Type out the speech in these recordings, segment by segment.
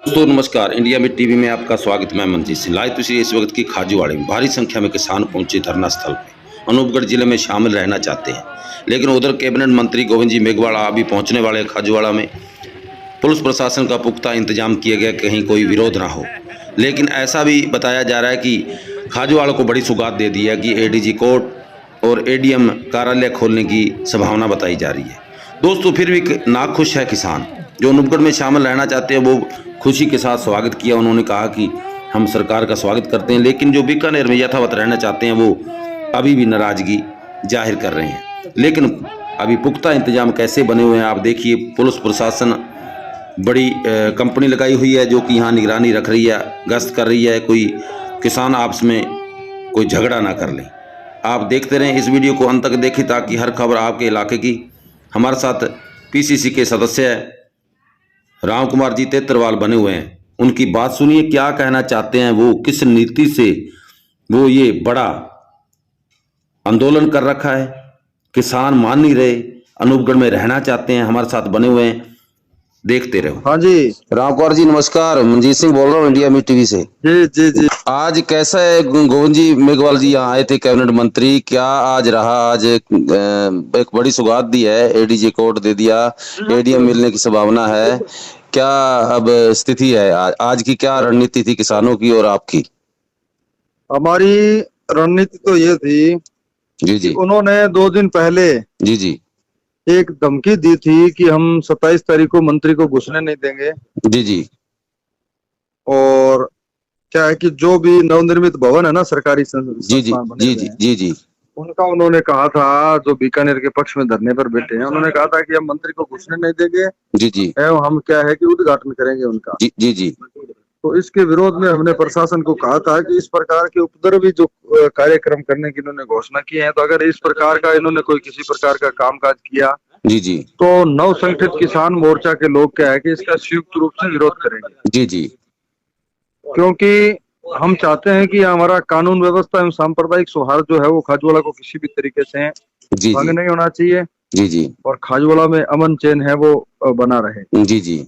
दोस्तों नमस्कार। इंडिया में टीवी में आपका स्वागत। मैं मनजीत सिंह। लाइव तस्वीर इस वक्त की खाजूवाड़े में भारी संख्या में किसान पहुंचे धरना स्थल पे। अनूपगढ़ जिले में शामिल रहना चाहते हैं, लेकिन उधर कैबिनेट मंत्री गोविंद जी मेघवाला अभी पहुंचने वाले खाजूवाड़ा में। पुलिस प्रशासन का पुख्ता इंतजाम किया गया, कहीं कोई विरोध ना हो। लेकिन ऐसा भी बताया जा रहा है कि खाजूवाड़ा को बड़ी सौगात दे दी है कि एडीजी कोर्ट और एडीएम कार्यालय खोलने की संभावना बताई जा रही है। दोस्तों फिर भी नाखुश है किसान जो अनूपगढ़ में शामिल रहना चाहते हैं। वो खुशी के साथ स्वागत किया। उन्होंने कहा कि हम सरकार का स्वागत करते हैं, लेकिन जो बीकानेर में यथावत रहना चाहते हैं वो अभी भी नाराजगी जाहिर कर रहे हैं। लेकिन अभी पुख्ता इंतजाम कैसे बने हुए हैं आप देखिए। पुलिस प्रशासन बड़ी कंपनी लगाई हुई है जो कि यहाँ निगरानी रख रही है, गश्त कर रही है, कोई किसान आपस में कोई झगड़ा ना कर ले। आप देखते रहें इस वीडियो को अंत तक देखें ताकि हर खबर आपके इलाके की। हमारे साथ पीसीसी के सदस्य राम कुमार जी तेतरवाल बने हुए हैं, उनकी बात सुनिए। क्या कहना चाहते हैं वो, किस नीति से वो ये बड़ा आंदोलन कर रखा है। किसान मान नहीं रहे, अनूपगढ़ में रहना चाहते हैं। हमारे साथ बने हुए हैं, देखते रहो। हाँ जी, राम कुमार जी नमस्कार। मनजीत सिंह बोल रहा हूँ इंडिया में टीवी से। जी जी जी। आज कैसा है, गोविंद जी मेघवाल जी यहाँ आए थे कैबिनेट मंत्री, क्या आज रहा? आज एक बड़ी सौगात दी है, एडीजी कोर्ट दे दिया, एडीएम मिलने की संभावना है। क्या अब स्थिति है आज की? क्या रणनीति थी किसानों की और आपकी? हमारी रणनीति तो ये थी जी जी। उन्होंने 2 दिन पहले जी जी। एक धमकी दी थी कि हम 27 तारीख को मंत्री को घुसने नहीं देंगे। जी जी। और क्या है कि जो भी नवनिर्मित भवन है ना, सरकारी जी जी जी जी जी जी, उनका उन्होंने कहा था, जो बीकानेर के पक्ष में धरने पर बैठे हैं, उन्होंने कहा था कि हम मंत्री को घुसने नहीं देंगे जी जी, एवं हम क्या है कि उद्घाटन करेंगे उनका। जी जी जी। तो इसके विरोध में हमने प्रशासन को कहा था कि इस प्रकार के उपद्रवी जो कार्यक्रम करने की इन्होंने घोषणा की है, तो अगर इस प्रकार का इन्होंने कोई किसी प्रकार का कामकाज किया जी जी, तो नव संगठित किसान मोर्चा के लोग क्या है कि इसका संयुक्त रूप से विरोध करेंगे। जी जी, क्योंकि हम चाहते हैं कि हमारा कानून व्यवस्था एवं सांप्रदायिक सौहार्द जो है वो खाजूवाड़ा को किसी भी तरीके से जी भंग जी, नहीं होना चाहिए जी जी, और खाजूवाड़ा में अमन चैन है वो बना रहे। जी जी,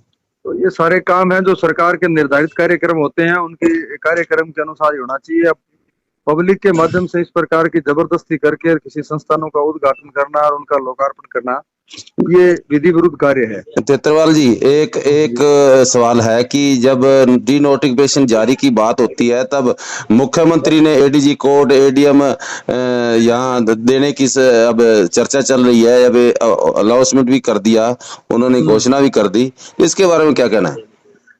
तो ये सारे काम हैं जो सरकार के निर्धारित कार्यक्रम होते हैं, उनके कार्यक्रम के अनुसार ही होना चाहिए। अब पब्लिक के माध्यम से इस प्रकार की जबरदस्ती करके किसी संस्थानों का उद्घाटन करना और उनका लोकार्पण करना, ये विधि विरुद्ध कार्य है। तेतरवाल जी, एक सवाल है कि जब डी नोटिफिकेशन जारी की बात होती है तब मुख्यमंत्री ने एडीजी कोर्ट एडीएम यहाँ देने की अब चर्चा चल रही है, अब अनाउंसमेंट भी कर दिया, उन्होंने घोषणा भी कर दी। इसके बारे में क्या कहना है?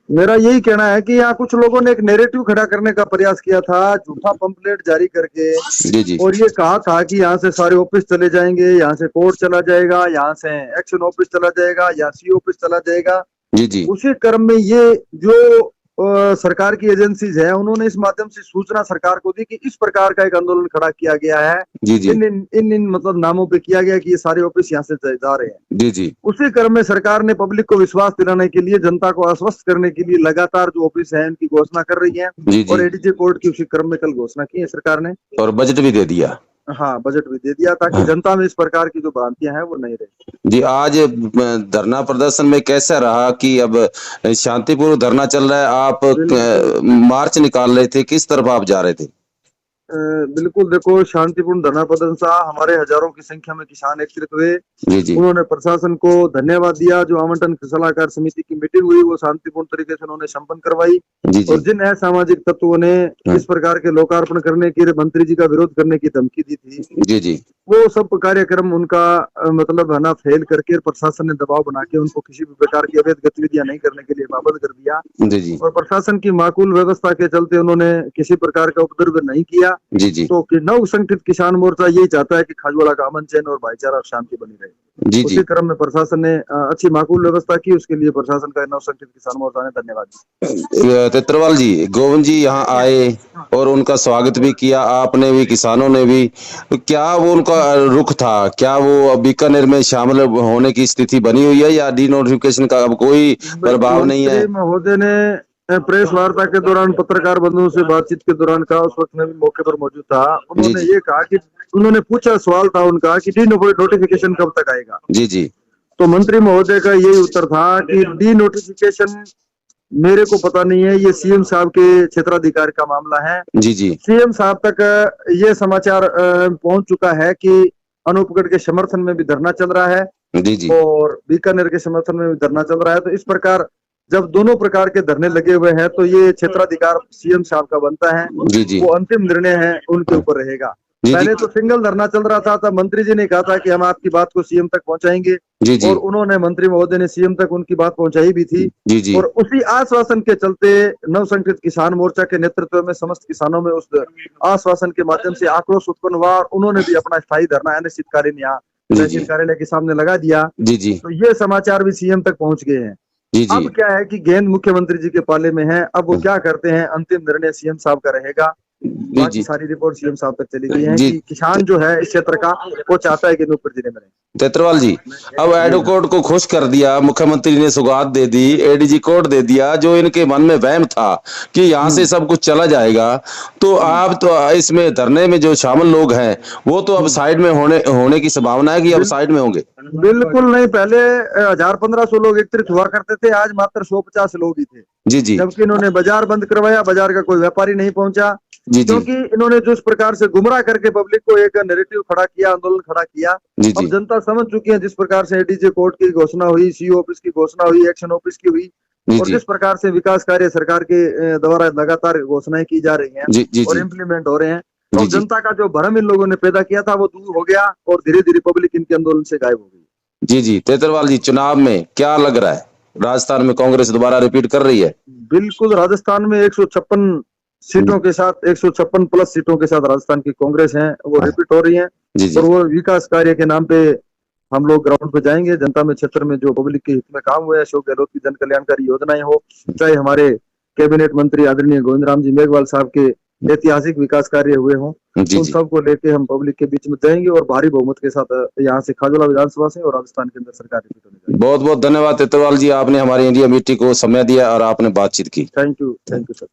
मेरा यही कहना है कि यहाँ कुछ लोगों ने एक नैरेटिव खड़ा करने का प्रयास किया था, झूठा पंपलेट जारी करके, जी जी, और ये कहा था कि यहाँ से सारे ऑफिस चले जाएंगे, यहाँ से कोर्ट चला जाएगा, यहाँ से एक्शन ऑफिस चला जाएगा, यहाँ सी ऑफिस चला जाएगा। जी जी, उसी क्रम में ये जो सरकार की एजेंसीज है, उन्होंने इस माध्यम से सूचना सरकार को दी कि इस प्रकार का एक आंदोलन खड़ा किया गया है। जी जी, इन मतलब नामों पे किया गया कि ये सारे ऑफिस यहाँ से जा रहे हैं। जी जी, उसी क्रम में सरकार ने पब्लिक को विश्वास दिलाने के लिए, जनता को आश्वस्त करने के लिए लगातार जो ऑफिस है उनकी घोषणा कर रही है। जी जी, और एडीजी कोर्ट की उसी क्रम में कल घोषणा की है सरकार ने, और बजट भी दे दिया। हाँ, बजट भी दे दिया ताकि जनता में इस प्रकार की जो भ्रांतियां हैं वो नहीं रहे। जी, आज धरना प्रदर्शन में कैसा रहा कि अब शांतिपूर्ण धरना चल रहा है, आप मार्च निकाल रहे थे, किस तरफ आप जा रहे थे? बिल्कुल, देखो, शांतिपूर्ण धरना प्रदर्शन था। हमारे हजारों की संख्या में किसान एकत्रित हुए। जी जी, उन्होंने प्रशासन को धन्यवाद दिया। जो आवंटन सलाहकार समिति की मीटिंग हुई वो शांतिपूर्ण तरीके से उन्होंने संपन्न करवाई। जी जी, और जिन असामाजिक तत्वों ने इस प्रकार के लोकार्पण करने की, मंत्री जी का विरोध करने की धमकी दी थी, जी जी, वो सब कार्यक्रम उनका मतलब है ना फेल करके प्रशासन ने दबाव बना के उनको किसी भी प्रकार की अवैध गतिविधियां नहीं करने के लिए पाबंद कर दिया। जी जी, और प्रशासन की माकूल व्यवस्था के चलते उन्होंने किसी प्रकार का उपद्रव नहीं किया। जी जी, तो नव संगठित किसान मोर्चा यही चाहता है कि खाजूवाड़ा का अमन चैन और भाईचारा और शांति बनी रहे। जी उसी जी। क्रम में प्रशासन ने अच्छी माकूल व्यवस्था की, उसके लिए प्रशासन का नव संगठित किसान मोर्चा ने धन्यवाद दिया। तेतरवाल जी, गोविंद जी यहाँ आए और उनका स्वागत भी किया, आपने भी, किसानों ने भी। क्या वो उनका रुख था? क्या वो बीकानेर में शामिल होने की स्थिति बनी हुई है या डी नोटिफिकेशन का अब कोई प्रभाव नहीं है? मंत्री महोदय ने प्रेस वार्ता के दौरान पत्रकार बंधुओं से बातचीत के दौरान कहा, उस वक्त मैं भी मौके पर मौजूद था, उन्होंने ये कहा कि उन्होंने पूछा, सवाल था उनका कि डी नोटिफिकेशन कब तक आएगा। जी जी, तो मंत्री महोदय का यही उत्तर था कि डी नोटिफिकेशन मेरे को पता नहीं है, ये सीएम साहब के क्षेत्राधिकार का मामला है। जी जी सीएम साहब तक ये समाचार पहुंच चुका है कि अनूपगढ़ के समर्थन में भी धरना चल रहा है जी जी और बीकानेर के समर्थन में भी धरना चल रहा है। तो इस प्रकार जब दोनों प्रकार के धरने लगे हुए हैं तो ये क्षेत्राधिकार सीएम साहब का बनता है। जी जी वो अंतिम निर्णय है उनके ऊपर रहेगा। जी पहले जी तो सिंगल धरना चल रहा था, तब मंत्री जी ने कहा था कि हम आपकी बात को सीएम तक पहुंचाएंगे जी जी और उन्होंने, मंत्री महोदय ने सीएम तक उनकी बात पहुंचाई भी थी। जी जी और उसी आश्वासन के चलते नवसंगठित किसान मोर्चा के नेतृत्व में समस्त किसानों में उस आश्वासन के माध्यम से आक्रोश उत्पन्न हुआ और उन्होंने भी अपना स्थायी धरना अनिश्चितकालीन यहाँ जी तहसील जी कार्यालय के सामने लगा दिया। जी जी तो ये समाचार भी सीएम तक पहुंच गए हैं। जी जी अब क्या है कि गेंद मुख्यमंत्री जी के पाले में है, अब वो क्या करते हैं, अंतिम निर्णय सीएम साहब का रहेगा। जी बाकी जी सारी रिपोर्ट सीएम साहब तक चली गई है जी। कि किसान जो है इस क्षेत्र का, वो चाहता है कि अनूपगढ़ जिले में रहे। तेतरवाल जी, अब एडवोकेट को खुश कर दिया, मुख्यमंत्री ने सौगात दे दी, एडीजी कोर्ट दे दिया, जो इनके मन में वहम था कि यहाँ से सब कुछ चला जाएगा। तो आप तो इसमें धरने में जो शामिल लोग हैं वो तो अब साइड में होने की संभावना है कि अब साइड में होंगे? बिल्कुल नहीं, पहले 1000-1500 लोग एकत्रित हुआ करते थे, आज मात्र 150 लोग ही थे। जी जी जबकि इन्होंने बाजार बंद करवाया, बाजार का कोई व्यापारी नहीं पहुंचा, जी जी क्योंकि इन्होंने जो इस प्रकार से गुमराह करके पब्लिक को एक नैरेटिव खड़ा किया, आंदोलन खड़ा किया। जी अब जी जनता समझ चुकी है जिस प्रकार से एडीजे कोर्ट की घोषणा हुई, सीओ ऑफिस की घोषणा हुई, एक्शन ऑफिस की हुई जी और जी जिस प्रकार से विकास कार्य सरकार के द्वारा लगातार घोषणाएं की जा रही हैं जी जी और जी इम्प्लीमेंट हो रहे हैं। जी और जी जनता का जो भ्रम इन लोगों ने पैदा किया था वो दूर हो गया और धीरे धीरे पब्लिक इनके आंदोलन से गायब हो गई। जी जी तेतरवाल जी, चुनाव में क्या लग रहा है, राजस्थान में कांग्रेस दोबारा रिपीट कर रही है? बिल्कुल, राजस्थान में 156 सीटों के साथ, 156 प्लस सीटों के साथ राजस्थान की कांग्रेस है वो रिपीट हो रही है। जी जी और वो विकास कार्य के नाम पे हम लोग ग्राउंड पे जाएंगे, जनता में, क्षेत्र में जो पब्लिक के हित में काम हुए, अशोक गहलोत की जन कल्याणकारी योजनाएं हो, चाहे हमारे कैबिनेट मंत्री आदरणीय गोविंद राम जी मेघवाल साहब के ऐतिहासिक विकास कार्य हुए हों, जी उन जी सबको लेके हम पब्लिक के बीच में जाएंगे और भारी बहुमत के साथ यहाँ से खाजोला विधानसभा से और राजस्थान के अंदर सरकार रिपीट होने जा रही है। बहुत बहुत धन्यवाद तेतरवाल जी, आपने हमारी इंडिया मीटिंग को समय दिया और आपने बातचीत की। Thank you sir.